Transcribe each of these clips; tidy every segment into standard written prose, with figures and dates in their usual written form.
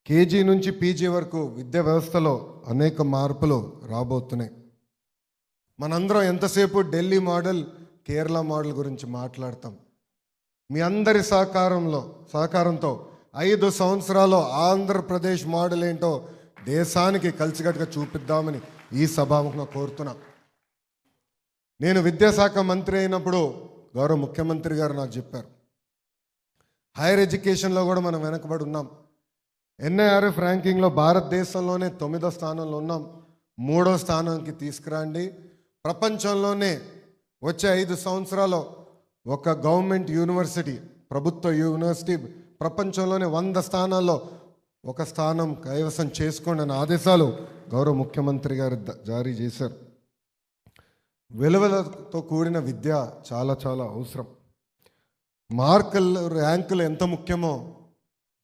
KG నుంచి PG వరకు విద్యా వ్యవస్థలో అనేక మార్పులు రాబోతున్నాయి. మనందరం ఎంతసేపు ఢిల్లీ మోడల్, కేరళ మోడల్ గురించి మాట్లాడతాం. మీ అందరి సహకారంతో 5 సంవత్సరాలు ఆంధ్రప్రదేశ్ మోడల్ ఏంటో దేశానికి కలిసికట్టుగా చూపిద్దామని ఈ సభాముఖంగా కోరుతున్నా. నేను విద్యాశాఖ మంత్రి అయినప్పుడు గౌరవ ముఖ్యమంత్రి గారు నాకు చెప్పారు, హైయర్ ఎడ్యుకేషన్లో కూడా మనం వెనకబడి ఉన్నాం. ఎన్ఐఆర్ఎఫ్ ర్యాంకింగ్లో భారతదేశంలోనే 9వ స్థానంలో ఉన్నాం. 3వ స్థానానికి తీసుకురండి. ప్రపంచంలోనే వచ్చే 5 సంవత్సరాలు ఒక గవర్నమెంట్ యూనివర్సిటీ, ప్రభుత్వ యూనివర్సిటీ ప్రపంచంలోనే 100 స్థానాల్లో ఒక స్థానం కైవసం చేసుకోండి అనే ఆదేశాలు గౌరవ ముఖ్యమంత్రి గారు జారీ చేశారు. విలువలతో కూడిన విద్య చాలా చాలా అవసరం. మార్కులు, ర్యాంకులు ఎంత ముఖ్యమో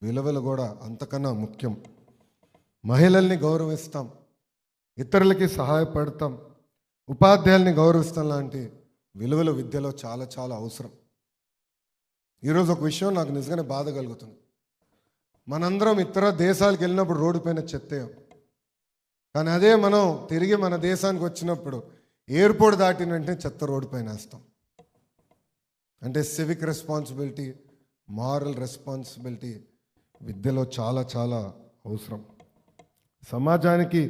విలువలు కూడా అంతకన్నా ముఖ్యం. మహిళల్ని గౌరవిస్తాం, ఇతరులకి సహాయపడతాం, ఉపాధ్యాయుల్ని గౌరవిస్తాం లాంటి విలువలు విద్యలో చాలా చాలా అవసరం. ఈరోజు ఒక విషయం నాకు నిజంగానే బాధ కలుగుతుంది. మనందరం ఇతర దేశాలకు వెళ్ళినప్పుడు రోడ్డు పైన చెత్తేయం, కానీ అదే మనం తిరిగి మన దేశానికి వచ్చినప్పుడు ఎయిర్పోర్ట్ దాటిన వెంటనే చెత్త రోడ్డు పైన వేస్తాం. అంటే సివిక్ రెస్పాన్సిబిలిటీ, మారల్ రెస్పాన్సిబిలిటీ విద్యలో చాలా చాలా అవసరం. సమాజానికి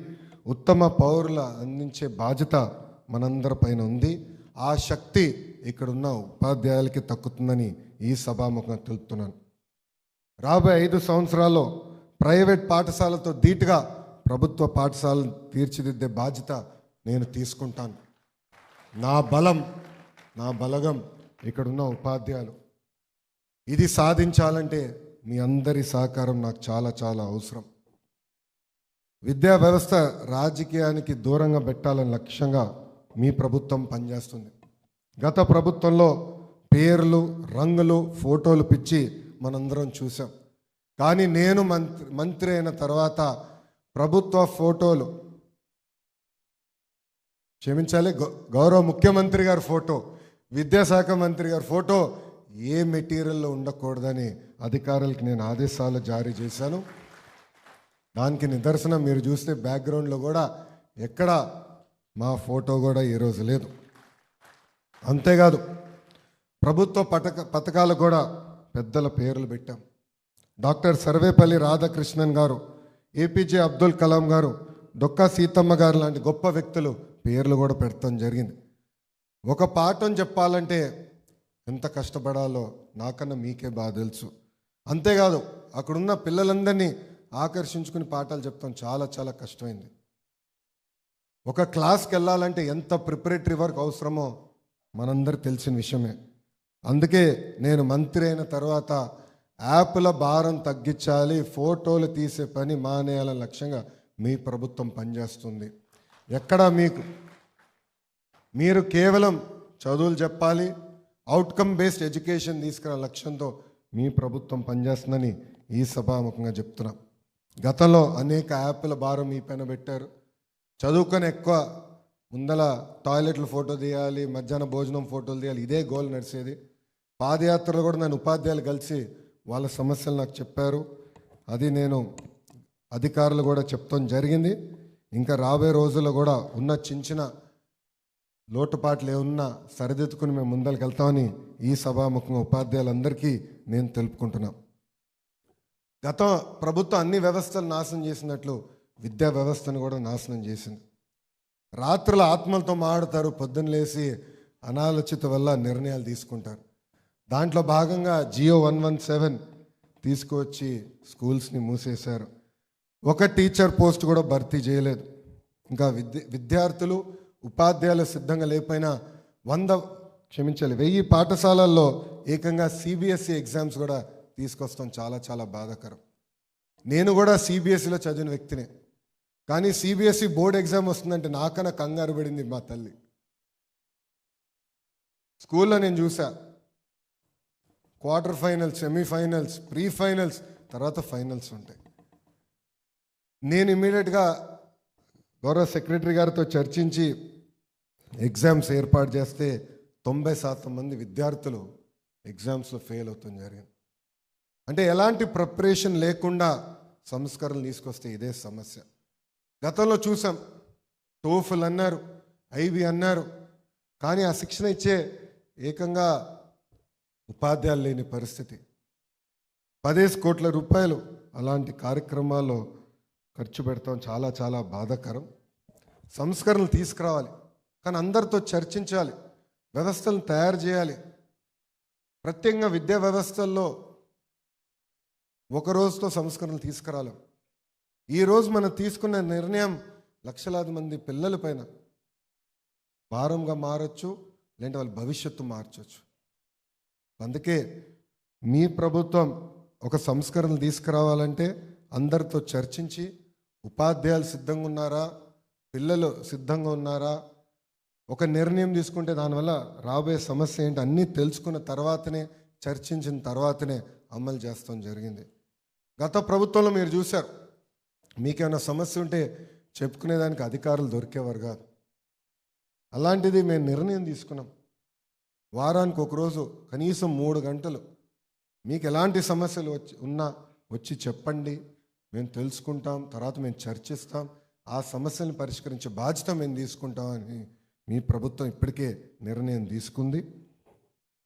ఉత్తమ పౌరుల అందించే బాధ్యత మనందరి పైన ఉంది. ఆ శక్తి ఇక్కడున్న ఉపాధ్యాయులకి తక్కుతుందని ఈ సభాముఖంగా తెలుపుతున్నాను. రాబోయే 5 సంవత్సరాల్లో ప్రైవేట్ పాఠశాలతో ధీటుగా ప్రభుత్వ పాఠశాలను తీర్చిదిద్దే బాధ్యత నేను తీసుకుంటాను. నా బలం, నా బలగం ఇక్కడున్న ఉపాధ్యాయులు. ఇది సాధించాలంటే మీ అందరి సహకారం నాకు చాలా చాలా అవసరం. విద్యా వ్యవస్థ రాజకీయానికి దూరంగా పెట్టాలని లక్ష్యంగా మీ ప్రభుత్వం పనిచేస్తుంది. గత ప్రభుత్వంలో పేర్లు, రంగులు, ఫోటోలు పిచ్చి మనందరం చూసాం. కానీ నేను మంత్రి అయిన తర్వాత ప్రభుత్వ ఫోటోలు, క్షమించాలి, గౌరవ ముఖ్యమంత్రి గారి ఫోటో, విద్యాశాఖ మంత్రి గారి ఫోటో ఏ మెటీరియల్లో ఉండకూడదని అధికారులకు నేను ఆదేశాలు జారీ చేశాను. దానికి నిదర్శనం మీరు చూస్తే బ్యాక్గ్రౌండ్లో కూడా ఎక్కడ మా ఫోటో కూడా ఈరోజు లేదు. అంతేకాదు ప్రభుత్వ పథకాలు కూడా పెద్దల పేర్లు పెట్టాం. డాక్టర్ సర్వేపల్లి రాధాకృష్ణన్ గారు, ఏపీజే అబ్దుల్ కలాం గారు, డొక్కా సీతమ్మ గారు లాంటి గొప్ప వ్యక్తులు పేర్లు కూడా పెడతాం జరిగింది. ఒక పాఠం చెప్పాలంటే ఎంత కష్టపడాలో నాకన్నా మీకే బాగా తెలుసు. అంతేకాదు అక్కడున్న పిల్లలందరినీ ఆకర్షించుకుని పాఠాలు చెప్తాం చాలా చాలా కష్టమైంది. ఒక క్లాస్కి వెళ్ళాలంటే ఎంత ప్రిపరేటరీ వర్క్ అవసరమో మనందరికి తెలిసిన విషయమే. అందుకే నేను మంత్రి అయిన తర్వాత యాప్ల భారం తగ్గించాలి, ఫోటోలు తీసే పని మానేయాలని లక్ష్యంగా మీ ప్రభుత్వం పనిచేస్తుంది. ఎక్కడా మీరు కేవలం చదువులు చెప్పాలి, అవుట్కమ్ బేస్డ్ ఎడ్యుకేషన్ తీసుకునే లక్ష్యంతో మీ ప్రభుత్వం పనిచేస్తుందని ఈ సభాముఖంగా చెప్తున్నా. గతంలో అనేక యాప్ల భారం మీ పైన పెట్టారు. చదువుకొని ఎక్కువ ముందల టాయిలెట్లు ఫోటో తీయాలి, మధ్యాహ్న భోజనం ఫోటోలు తీయాలి, ఇదే గోల్ నడిచేది. పాదయాత్రలో కూడా నేను ఉపాధ్యాయులు కలిసి వాళ్ళ సమస్యలు నాకు చెప్పారు. అది నేను అధికారులు కూడా చెప్తాం జరిగింది. ఇంకా రాబోయే రోజుల్లో కూడా ఉన్న చిన్న లోటుపాట్లు ఏమున్నా సరిదిద్దుకుని మేము ముందరికి వెళ్తామని ఈ సభాముఖంగా ఉపాధ్యాయులందరికీ నేను తెలుపుకుంటున్నా. గత ప్రభుత్వం అన్ని వ్యవస్థలు నాశనం చేసినట్లు విద్యా వ్యవస్థను కూడా నాశనం చేసింది. రాత్రుల ఆత్మలతో మాట్లాడతారు, పొద్దున్న లేసి అనాలోచిత వల్ల నిర్ణయాలు తీసుకుంటారు. దాంట్లో భాగంగా జియో 117 తీసుకువచ్చి స్కూల్స్ని మూసేశారు. ఒక టీచర్ పోస్ట్ కూడా భర్తీ చేయలేదు. ఇంకా విద్యార్థులు, ఉపాధ్యాయులు సిద్ధంగా లేకపోయినా 1000 పాఠశాలల్లో ఏకంగా సిబిఎస్ఈ ఎగ్జామ్స్ కూడా తీసుకొస్తాం. చాలా చాలా బాధాకరం. నేను కూడా సిబిఎస్ఈలో చదివిన వ్యక్తినే, కానీ సిబిఎస్ఈ బోర్డ్ ఎగ్జామ్ వస్తుందంటే నాకన్నా కంగారు పడింది మా తల్లి. స్కూల్లో నేను చూసా, quarter finals, semifinals, pre finals, తర్వాత ఫైనల్స్ ఉంటాయి. నేను ఇమ్మీడియట్గా గౌరవ సెక్రటరీ గారితో చర్చించి ఎగ్జామ్స్ ఏర్పాటు చేస్తే 90% మంది విద్యార్థులు ఎగ్జామ్స్లో ఫెయిల్ అవుతాం జరిగింది. అంటే ఎలాంటి ప్రిపరేషన్ లేకుండా సంస్కరణలు తీసుకొస్తే ఇదే సమస్య. గతంలో చూసాం, టోఫల్ అన్నారు, ఐబీ అన్నారు, కానీ ఆ శిక్షణ ఇచ్చే ఏకంగా ఉపాధ్యాయులు లేని పరిస్థితి. 10 కోట్ల రూపాయలు అలాంటి కార్యక్రమాల్లో ఖర్చు పెడతాం. చాలా చాలా బాధాకరం. సంస్కరణలు తీసుకురావాలి, కానీ అందరితో చర్చించాలి, వ్యవస్థలను తయారు చేయాలి. ప్రత్యేకంగా విద్యా వ్యవస్థల్లో ఒక రోజుతో సంస్కరణలు తీసుకురాలేం. ఈరోజు మనం తీసుకున్న నిర్ణయం లక్షలాది మంది పిల్లల పైన భారంగా మారచ్చు, లేదంటే వాళ్ళ భవిష్యత్తు మార్చవచ్చు. అందుకే మీ ప్రభుత్వం ఒక సంస్కరణలు తీసుకురావాలంటే అందరితో చర్చించి, ఉపాధ్యాయులు సిద్ధంగా ఉన్నారా, పిల్లలు సిద్ధంగా ఉన్నారా, ఒక నిర్ణయం తీసుకుంటే దానివల్ల రాబోయే సమస్య ఏంటి అన్నీ తెలుసుకున్న తర్వాతనే, చర్చించిన తర్వాతనే అమలు చేస్తాం జరిగింది. గత ప్రభుత్వంలో మీరు చూశారు, మీకేమైనా సమస్య ఉంటే చెప్పుకునేదానికి అధికారులు దొరికేవారు కాదు. అలాంటిది మేము నిర్ణయం తీసుకున్నాం, వారానికి ఒకరోజు కనీసం 3 గంటలు మీకు ఎలాంటి సమస్యలు ఉన్నా వచ్చి చెప్పండి, మేము తెలుసుకుంటాం, తర్వాత మేము చర్చిస్తాం, ఆ సమస్యలను పరిష్కరించే బాధ్యత మేము తీసుకుంటామని మీ ప్రభుత్వం ఇప్పటికే నిర్ణయం తీసుకుంది.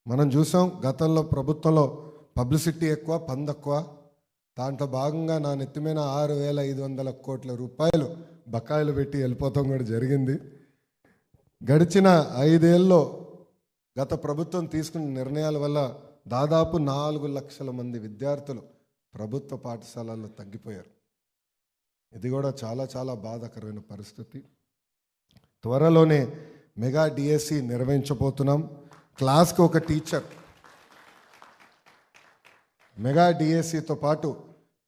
మనం చూసాం, గతంలో ప్రభుత్వంలో పబ్లిసిటీ ఎక్కువ, పని తక్కువ. దాంట్లో భాగంగా నా నెత్తిమైన 6,500 కోట్ల రూపాయలు బకాయిలు పెట్టి వెళ్ళిపోతాం కూడా జరిగింది. గడిచిన 5 ఏళ్ళలో గత ప్రభుత్వం తీసుకున్న నిర్ణయాల వల్ల దాదాపు 4 లక్షల మంది విద్యార్థులు ప్రభుత్వ పాఠశాలల్లో తగ్గిపోయారు. ఇది కూడా చాలా చాలా బాధాకరమైన పరిస్థితి. త్వరలోనే మెగా డిఎస్సి నిర్వహించబోతున్నాం. క్లాస్కి ఒక టీచర్, మెగా డిఎస్సితో పాటు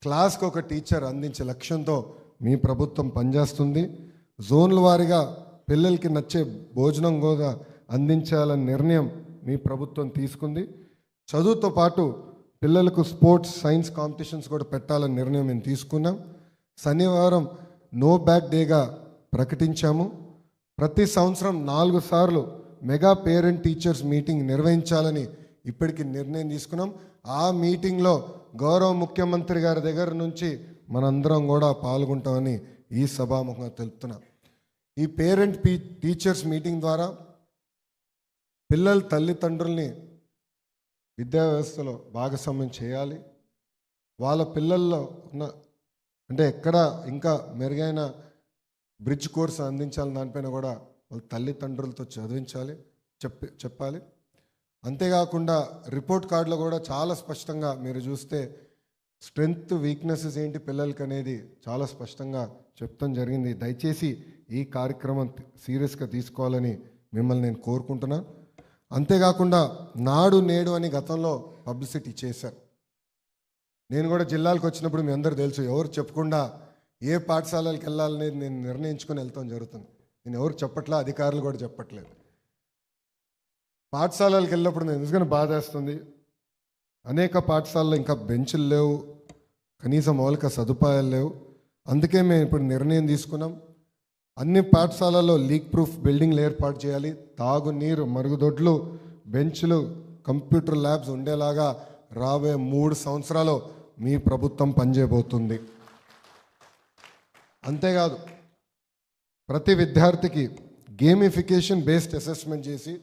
క్లాస్కి ఒక టీచర్ అందించే లక్ష్యంతో మీ ప్రభుత్వం పనిచేస్తుంది. జోన్ల వారీగా పిల్లలకి నచ్చే భోజనం కూడా అందించాలనే నిర్ణయం మీ ప్రభుత్వం తీసుకుంది. చదువుతో పాటు పిల్లలకు స్పోర్ట్స్, సైన్స్ కాంపిటీషన్స్ కూడా పెట్టాలని నిర్ణయం మేము తీసుకున్నాం. శనివారం నో బ్యాగ్ డేగా ప్రకటించాము. ప్రతి సంవత్సరం 4 సార్లు మెగా పేరెంట్ టీచర్స్ మీటింగ్ నిర్వహించాలని ఇప్పటికి నిర్ణయం తీసుకున్నాం. ఆ మీటింగ్లో గౌరవ ముఖ్యమంత్రి గారి దగ్గర నుంచి మనందరం కూడా పాల్గొంటామని ఈ సభాముఖంగా తెలుపుతున్నాం. ఈ పేరెంట్ టీచర్స్ మీటింగ్ ద్వారా పిల్లల తల్లిదండ్రుల్ని విద్యా వ్యవస్థలో భాగస్వామ్యం చేయాలి. వాళ్ళ పిల్లల్లో ఉన్న అంటే ఎక్కడ ఇంకా మెరుగైన బ్రిడ్జ్ కోర్సు అందించాలని దానిపైన కూడా వాళ్ళ తల్లిదండ్రులతో చదివించాలి, చెప్పాలి. అంతేకాకుండా రిపోర్ట్ కార్డులో కూడా చాలా స్పష్టంగా మీరు చూస్తే స్ట్రెంగ్త్, వీక్నెసెస్ ఏంటి పిల్లలకి అనేది చాలా స్పష్టంగా చెప్తాం జరిగింది. దయచేసి ఈ కార్యక్రమం సీరియస్గా తీసుకోవాలని మిమ్మల్ని నేను కోరుకుంటున్నాను. అంతేకాకుండా నాడు నేడు అని గతంలో పబ్లిసిటీ చేశారు. నేను కూడా జిల్లాలకు వచ్చినప్పుడు మీ అందరూ తెలుసు, ఎవరు చెప్పకుండా ఏ పాఠశాలలకు వెళ్ళాలనేది నేను నిర్ణయించుకొని వెళ్తాం జరుగుతుంది. నేను ఎవరు చెప్పట్లా, అధికారులు కూడా చెప్పట్లేదు. పాఠశాలలకు వెళ్ళినప్పుడు నేను నిజంగా బాధేస్తుంది. అనేక పాఠశాలలో ఇంకా బెంచులు లేవు, కనీసం మౌలిక సదుపాయాలు లేవు. అందుకే మేము ఇప్పుడు నిర్ణయం తీసుకున్నాం, అన్ని పాఠశాలల్లో లీక్ ప్రూఫ్ బిల్డింగ్లు ఏర్పాటు చేయాలి. తాగునీరు, మరుగుదొడ్లు, బెంచ్లు, కంప్యూటర్ ల్యాబ్స్ ఉండేలాగా రాబోయే 3 సంవత్సరాలు మీ ప్రభుత్వం పనిచేయబోతుంది. అంతేకాదు, ప్రతి విద్యార్థికి గేమిఫికేషన్ బేస్డ్ అసెస్మెంట్ చేసి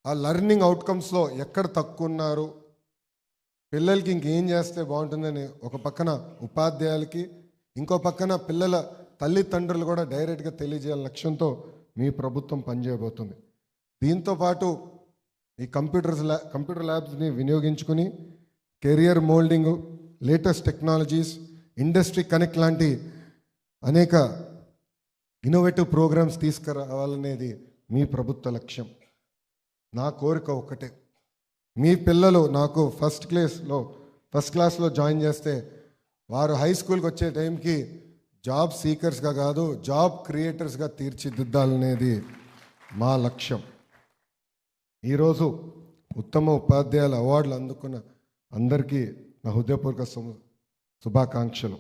ఆ లెర్నింగ్ అవుట్కమ్స్లో ఎక్కడ తక్కువ ఉన్నారు, పిల్లలకి ఇంకేం చేస్తే బాగుంటుందని ఒక పక్కన ఉపాధ్యాయులకి, ఇంకో పక్కన పిల్లల తల్లిదండ్రులు కూడా డైరెక్ట్గా తెలియజేయాలని లక్ష్యంతో మీ ప్రభుత్వం పనిచేయబోతుంది. దీంతోపాటు ఈ కంప్యూటర్ ల్యాబ్స్ని వినియోగించుకుని career moulding, latest technologies, industry connect లాంటి అనేక ఇన్నోవేటివ్ ప్రోగ్రామ్స్ తీసుకురావాలనేది మీ ప్రభుత్వ లక్ష్యం. నా కోరిక ఒక్కటే, మీ పిల్లలు నాకు ఫస్ట్ క్లాస్లో జాయిన్ చేస్తే వారు హై స్కూల్కి వచ్చే టైంకి జాబ్ సీకర్స్గా కాదు, జాబ్ క్రియేటర్స్గా తీర్చిదిద్దాలనేది మా లక్ష్యం. ఈరోజు ఉత్తమ ఉపాధ్యాయుల అవార్డులు అందుకున్న అందరికీ నా హృదయపూర్వక శుభాకాంక్షలు.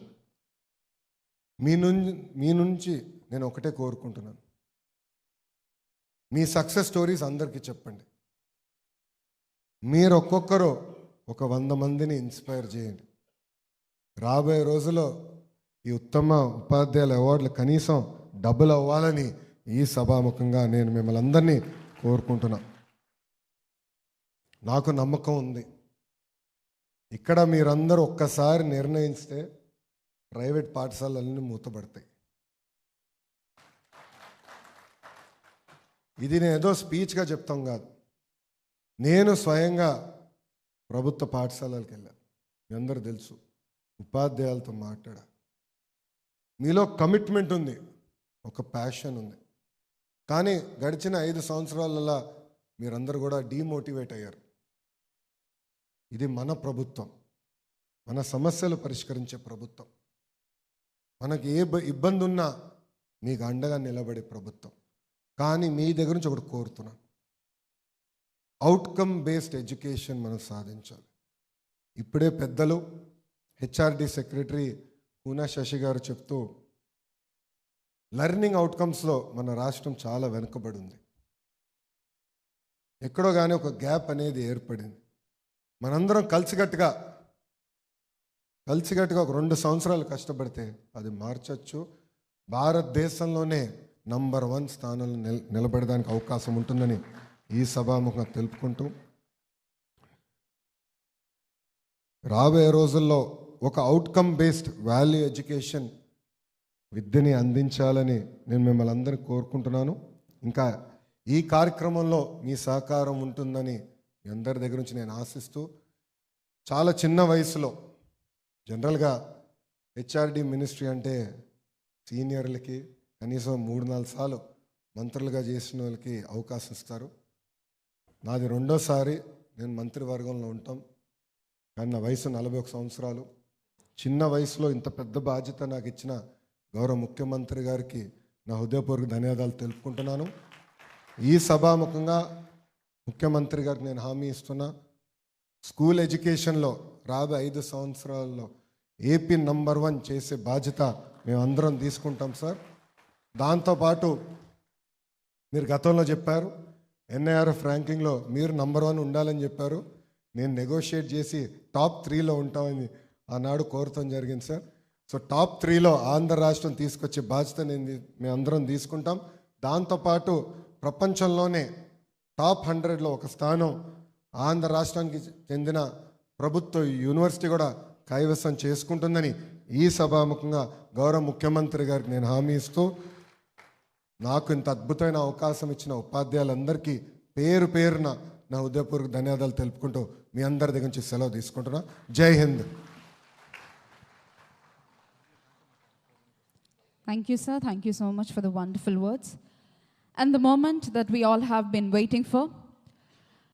మీ నుంచి నేను ఒకటే కోరుకుంటున్నాను, మీ సక్సెస్ స్టోరీస్ అందరికీ చెప్పండి. మీరు ఒక్కొక్కరు ఒక 100 మందిని ఇన్స్పైర్ చేయండి. రాబోయే రోజుల్లో ఈ ఉత్తమ ఉపాధ్యాయుల అవార్డులు కనీసం డబుల్ అవ్వాలని ఈ సభాముఖంగా నేను మిమ్మల్ని అందరినీ కోరుకుంటున్నా. నాకు నమ్మకం ఉంది, ఇక్కడ మీరందరూ ఒక్కసారి నిర్ణయిస్తే ప్రైవేట్ పాఠశాలలన్నీ మూతపడతాయి. ఇది నేను ఏదో స్పీచ్గా చెప్తాం కాదు, నేను స్వయంగా ప్రభుత్వ పాఠశాలలకు వెళ్ళాను. మీ అందరూ తెలుసు, ఉపాధ్యాయులతో మాట్లాడా. మీలో కమిట్మెంట్ ఉంది, ఒక ప్యాషన్ ఉంది. కానీ గడిచిన 5 సంవత్సరాలలో మీరందరూ కూడా డీమోటివేట్ అయ్యారు. ఇది మన ప్రభుత్వం, మన సమస్యలు పరిష్కరించే ప్రభుత్వం, మనకి ఏ ఇబ్బంది ఉన్నా మీకు అండగా నిలబడే ప్రభుత్వం. కానీ మీ దగ్గర నుంచి ఒకటి కోరుతున్నాను, అవుట్కమ్ బేస్డ్ ఎడ్యుకేషన్ మనం సాధించాలి. ఇప్పుడే పెద్దలు హెచ్ఆర్డి సెక్రటరీ పూనా శశి గారు చెప్తూ, లెర్నింగ్ అవుట్కమ్స్లో మన రాష్ట్రం చాలా వెనుకబడి ఉంది. ఎక్కడో కానీ ఒక గ్యాప్ అనేది ఏర్పడింది. మనందరం కలిసికట్టుగా ఒక 2 సంవత్సరాలు కష్టపడితే అది మార్చచ్చు. భారతదేశంలోనే నంబర్ 1 స్థానంలో నిలబడడానికి అవకాశం ఉంటుందని ఈ సభాముఖంగా తెలుపుకుంటూ, రాబోయే రోజుల్లో ఒక అవుట్కమ్ బేస్డ్ వాల్యూ ఎడ్యుకేషన్ విద్యని అందించాలని నేను మిమ్మల్ని అందరినీ కోరుకుంటున్నాను. ఇంకా ఈ కార్యక్రమంలో మీ సహకారం ఉంటుందని మీ అందరి దగ్గర నుంచి నేను ఆశిస్తూ, చాలా చిన్న వయసులో జనరల్గా హెచ్ఆర్డి మినిస్ట్రీ అంటే సీనియర్లకి కనీసం 3-4 సార్లు మంత్రులుగా చేసిన వాళ్ళకి అవకాశం ఇస్తారు. నాది 2వ సారి నేను మంత్రివర్గంలో ఉంటాం. కానీ నా వయసు 41 సంవత్సరాలు. చిన్న వయసులో ఇంత పెద్ద బాధ్యత నాకు ఇచ్చిన గౌరవ ముఖ్యమంత్రి గారికి నా హృదయపూర్వక ధన్యవాదాలు తెలుపుకుంటున్నాను. ఈ సభాముఖంగా ముఖ్యమంత్రి గారికి నేను హామీ ఇస్తున్నా, స్కూల్ ఎడ్యుకేషన్లో రాబోయే 5 సంవత్సరాల్లో ఏపీ నంబర్ 1 చేసే బాధ్యత మేమందరం తీసుకుంటాం సార్. దాంతోపాటు మీరు గతంలో చెప్పారు ఎన్ఐఆర్ఎఫ్ ర్యాంకింగ్లో మీరు నంబర్ 1 ఉండాలని చెప్పారు. నేను నెగోషియేట్ చేసి టాప్ 3లో ఉంటామని ఆనాడు కోరటం జరిగింది సార్. సో టాప్ 3లో ఆంధ్ర రాష్ట్రం తీసుకొచ్చే బాధ్యత మేమందరం తీసుకుంటాం. దాంతోపాటు ప్రపంచంలోనే టాప్ 100లో ఒక స్థానం ఆంధ్ర రాష్ట్రానికి చెందిన ప్రభుత్వ యూనివర్సిటీ కూడా కైవసం చేసుకుంటుందని ఈ సభాముఖంగా గౌరవ ముఖ్యమంత్రి గారికి నేను హామీ ఇస్తూ, నాకు ఇంత అద్భుతమైన అవకాశం ఇచ్చిన ఉపాధ్యాయులందరికీ పేరు పేరున నా హృదయపూర్వక ధన్యవాదాలు తెలుపుకుంటూ మీ అందరి దగ్గర నుంచి సెలవు తీసుకుంటున్నా. జై Hind. Thank you, sir. Thank you so much for the wonderful words. And the moment that we all have been waiting for,